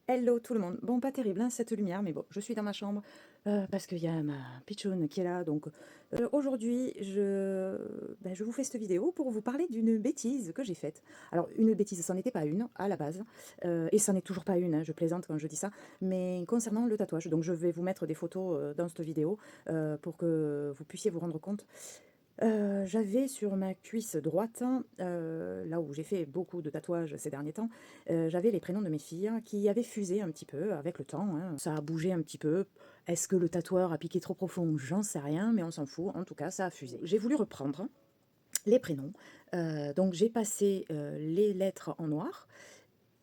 Hello tout le monde. Bon, pas terrible hein, cette lumière, mais bon, je suis dans ma chambre parce qu'il y a ma pitchoune qui est là. Donc aujourd'hui, je vous fais cette vidéo pour vous parler d'une bêtise que j'ai faite. Alors, une bêtise, c'en était pas une à la base, et c'en est toujours pas une, hein, je plaisante quand je dis ça, mais concernant le tatouage. Donc, je vais vous mettre des photos dans cette vidéo pour que vous puissiez vous rendre compte. J'avais sur ma cuisse droite, là où j'ai fait beaucoup de tatouages ces derniers temps, j'avais les prénoms de mes filles qui avaient fusé un petit peu avec le temps, hein. Ça a bougé un petit peu. Est-ce que le tatoueur a piqué trop profond? J'en sais rien, mais on s'en fout. En tout cas, ça a fusé. J'ai voulu reprendre les prénoms, donc j'ai passé, les lettres en noir.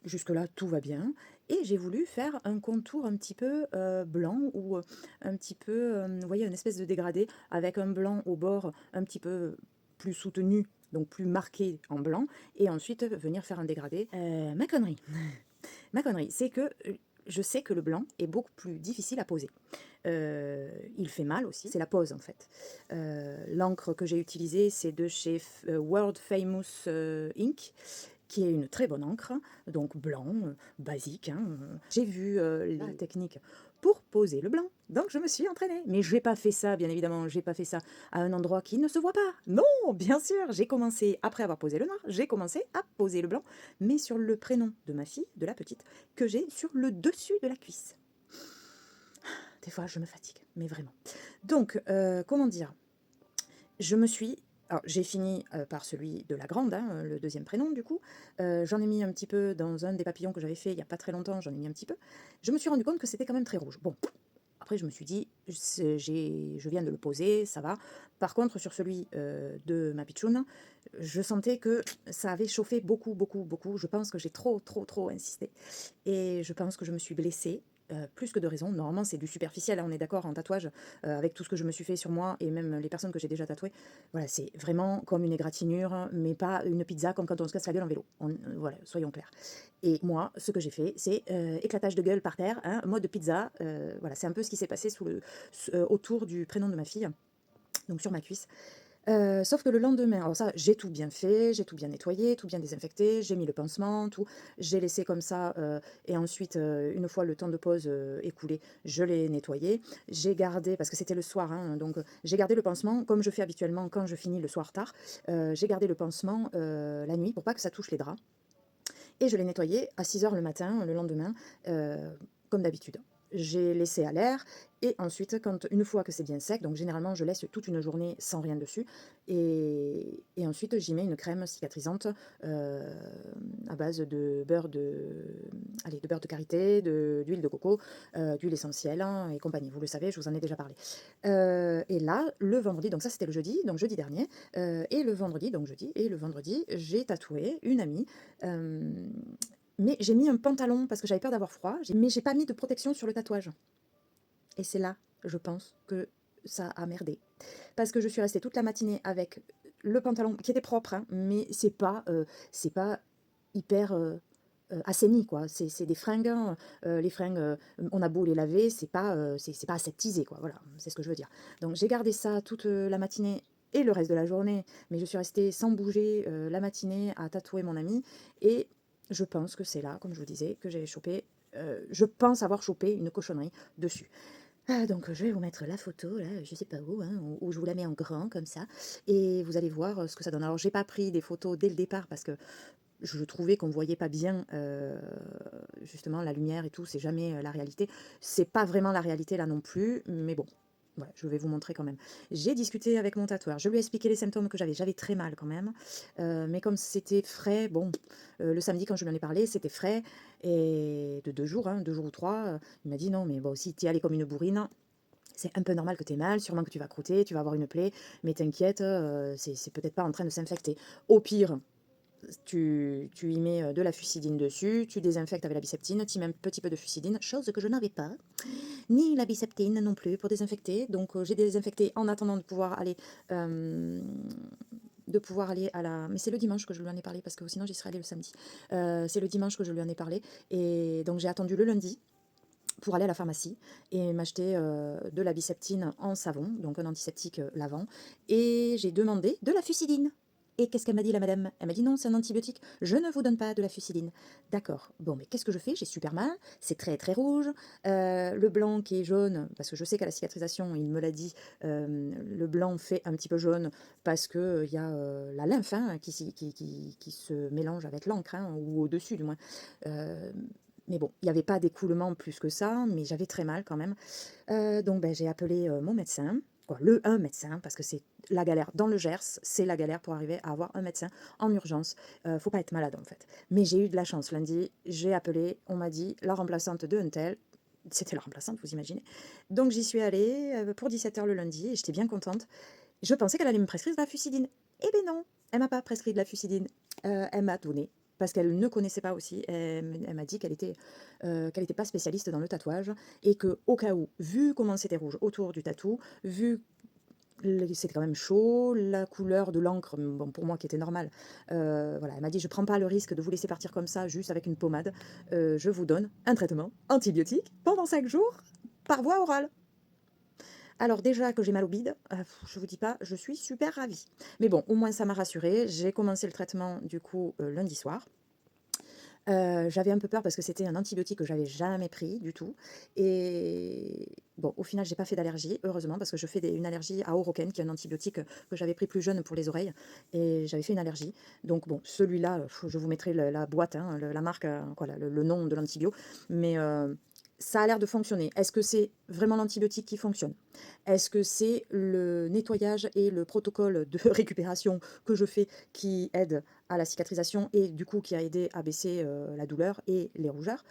Jusque-là, tout va bien. Et j'ai voulu faire un contour un petit peu blanc ou un petit peu, vous voyez, une espèce de dégradé avec un blanc au bord un petit peu plus soutenu, donc plus marqué en blanc, et ensuite venir faire un dégradé. Ma connerie, ma connerie, c'est que je sais que le blanc est beaucoup plus difficile à poser. Il fait mal aussi, c'est la pose en fait. L'encre que j'ai utilisée, c'est de chez World Famous Ink, qui est une très bonne encre, donc blanc, basique, hein. J'ai vu la technique pour poser le blanc, donc je me suis entraînée. Mais j'ai pas fait ça, bien évidemment, j'ai pas fait ça à un endroit qui ne se voit pas. Non, bien sûr, j'ai commencé, après avoir posé le noir, j'ai commencé à poser le blanc, mais sur le prénom de ma fille, de la petite, que j'ai sur le dessus de la cuisse. Des fois, je me fatigue, mais vraiment. Donc, comment dire, je me suis... Alors, j'ai fini par celui de la grande, hein, le deuxième prénom du coup. J'en ai mis un petit peu dans un des papillons que j'avais fait il n'y a pas très longtemps, j'en ai mis un petit peu. Je me suis rendu compte que c'était quand même très rouge. Bon, après je me suis dit, je viens de le poser, ça va. Par contre, sur celui de ma pitchoune, je sentais que ça avait chauffé beaucoup, beaucoup, beaucoup. Je pense que j'ai trop, trop, trop insisté. Et je pense que je me suis blessée. Plus que de raison. Normalement, c'est du superficiel, hein, on est d'accord, en tatouage, avec tout ce que je me suis fait sur moi et même les personnes que j'ai déjà tatouées. Voilà, c'est vraiment comme une égratignure, mais pas une pizza comme quand on se casse la gueule en vélo. Voilà, soyons clairs. Et moi, ce que j'ai fait, c'est éclatage de gueule par terre, hein, mode pizza. Voilà, c'est un peu ce qui s'est passé autour du prénom de ma fille, donc sur ma cuisse. Sauf que le lendemain, alors ça, j'ai tout bien fait, j'ai tout bien nettoyé, tout bien désinfecté, j'ai mis le pansement, tout. J'ai laissé comme ça, et ensuite, une fois le temps de pause écoulé, je l'ai nettoyé. J'ai gardé, parce que c'était le soir, hein, donc j'ai gardé le pansement comme je fais habituellement quand je finis le soir tard. J'ai gardé le pansement la nuit pour pas que ça touche les draps. Et je l'ai nettoyé à 6 heures le matin, le lendemain, comme d'habitude. J'ai laissé à l'air et ensuite, une fois que c'est bien sec, donc généralement je laisse toute une journée sans rien dessus, et ensuite j'y mets une crème cicatrisante à base de de beurre de karité, d'huile de coco, d'huile essentielle, hein, et compagnie. Vous le savez, je vous en ai déjà parlé. Et là, le vendredi, donc ça c'était le jeudi, donc jeudi dernier, et le vendredi, donc jeudi, et le vendredi, j'ai tatoué une amie. Mais j'ai mis un pantalon parce que j'avais peur d'avoir froid, mais j'ai pas mis de protection sur le tatouage. Et c'est là, je pense, que ça a merdé. Parce que je suis restée toute la matinée avec le pantalon qui était propre, hein, mais c'est pas hyper assaini, quoi. C'est des fringues, hein, les fringues, on a beau les laver, c'est pas aseptisé, quoi. Voilà, c'est ce que je veux dire. Donc j'ai gardé ça toute la matinée et le reste de la journée, mais je suis restée sans bouger la matinée à tatouer mon ami, et je pense que c'est là, comme je vous disais, que j'ai chopé, je pense avoir chopé une cochonnerie dessus. Donc je vais vous mettre la photo, là, je sais pas où, hein, où je vous la mets en grand comme ça, et vous allez voir ce que ça donne. Alors j'ai pas pris des photos dès le départ parce que je trouvais qu'on voyait pas bien, justement la lumière et tout, c'est jamais la réalité. C'est pas vraiment la réalité là non plus, mais bon, voilà, je vais vous montrer quand même. J'ai discuté avec mon tatoueur, je lui ai expliqué les symptômes que j'avais très mal quand même, mais comme c'était frais, bon, le samedi quand je lui en ai parlé, c'était frais, et de 2 jours, hein, 2 jours ou 3, il m'a dit: «Non mais bon, si tu y allais comme une bourrine, c'est un peu normal que tu aies mal, sûrement que tu vas croûter, tu vas avoir une plaie, mais t'inquiète, c'est peut-être pas en train de s'infecter. Au pire, tu y mets de la fusidine dessus, tu désinfectes avec la biceptine, tu y mets un petit peu de fusidine, chose que je n'avais pas, ni la biceptine non plus pour désinfecter. Donc j'ai désinfecté en attendant euh, de pouvoir aller à la... Mais c'est le dimanche que je lui en ai parlé, parce que sinon j'y serais allée le samedi. C'est le dimanche que je lui en ai parlé, et donc j'ai attendu le lundi pour aller à la pharmacie et m'acheter de la biceptine en savon, donc un antiseptique lavant, et j'ai demandé de la fusidine. Et qu'est-ce qu'elle m'a dit, la madame? Elle m'a dit non, c'est un antibiotique, je ne vous donne pas de la fusiline. D'accord, bon, mais qu'est-ce que je fais? J'ai super mal, c'est très très rouge, le blanc qui est jaune, parce que je sais qu'à la cicatrisation, il me l'a dit, le blanc fait un petit peu jaune parce qu'il y a la lymphe hein, qui se mélange avec l'encre, hein, ou au-dessus du moins. Euh, mais bon, il n'y avait pas d'écoulement plus que ça, mais j'avais très mal quand même. Donc ben, j'ai appelé mon médecin, quoi, un médecin, parce que c'est la galère. Dans le Gers, c'est la galère pour arriver à avoir un médecin en urgence. Faut pas être malade en fait. Mais j'ai eu de la chance lundi, j'ai appelé, on m'a dit la remplaçante de Untel. C'était la remplaçante, vous imaginez. Donc j'y suis allée pour 17h le lundi et j'étais bien contente. Je pensais qu'elle allait me prescrire de la fusidine. Eh bien non, elle m'a pas prescrit de la fusidine. Elle m'a donné, parce qu'elle ne connaissait pas aussi, elle m'a dit qu'elle était pas spécialiste dans le tatouage, et que au cas où, vu comment c'était rouge autour du tatou, vu c'était quand même chaud, la couleur de l'encre, bon, pour moi qui était normale, voilà, elle m'a dit je prends pas le risque de vous laisser partir comme ça, juste avec une pommade, je vous donne un traitement antibiotique pendant 5 jours, par voie orale. Alors déjà que j'ai mal au bide, je vous dis pas, je suis super ravie. Mais bon, au moins ça m'a rassurée. J'ai commencé le traitement du coup lundi soir. J'avais un peu peur parce que c'était un antibiotique que j'avais jamais pris du tout. Et bon, au final, j'ai pas fait d'allergie, heureusement, parce que je fais une allergie à Oroken, qui est un antibiotique que j'avais pris plus jeune pour les oreilles, et j'avais fait une allergie. Donc bon, celui-là, je vous mettrai la boîte, hein, la marque, voilà, le nom de l'antibio, mais ça a l'air de fonctionner. Est-ce que c'est vraiment l'antibiotique qui fonctionne? Est-ce que c'est le nettoyage et le protocole de récupération que je fais qui aide à la cicatrisation et du coup qui a aidé à baisser la douleur et les rougeurs?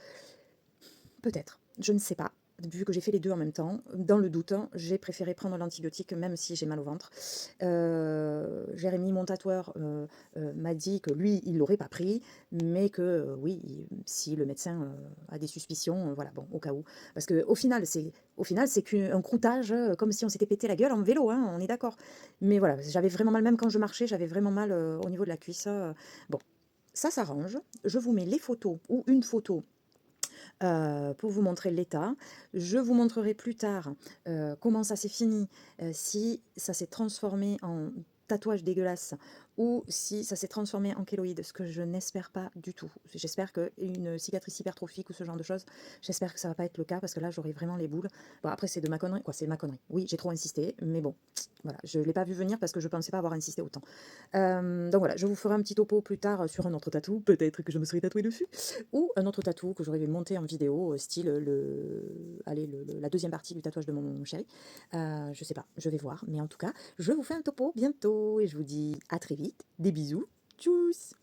Peut-être, je ne sais pas. Vu que j'ai fait les deux en même temps, dans le doute, hein, j'ai préféré prendre l'antibiotique même si j'ai mal au ventre. Jérémy, mon tatoueur, m'a dit que lui, il l'aurait pas pris, mais que oui, si le médecin a des suspicions, voilà, bon, au cas où. Parce qu'au final, c'est qu'un croûtage, comme si on s'était pété la gueule en vélo, hein, on est d'accord. Mais voilà, j'avais vraiment mal, même quand je marchais, j'avais vraiment mal au niveau de la cuisse. Bon, ça s'arrange. Je vous mets les photos ou une photo pour vous montrer l'état. Je vous montrerai plus tard comment ça s'est fini, si ça s'est transformé en tatouage dégueulasse ou si ça s'est transformé en kéloïde, ce que je n'espère pas du tout. J'espère qu'une cicatrice hypertrophique ou ce genre de choses, j'espère que ça va pas être le cas parce que là j'aurai vraiment les boules. Bon après c'est de ma connerie, quoi, c'est de ma connerie. Oui, j'ai trop insisté, mais bon, voilà, je l'ai pas vu venir parce que je pensais pas avoir insisté autant. Donc voilà, je vous ferai un petit topo plus tard sur un autre tatou, peut-être que je me serai tatoué dessus, ou un autre tatou que j'aurais monté en vidéo, style la deuxième partie du tatouage de mon chéri. Je sais pas, je vais voir, mais en tout cas, je vous fais un topo bientôt et je vous dis à très vite, des bisous, tchuss!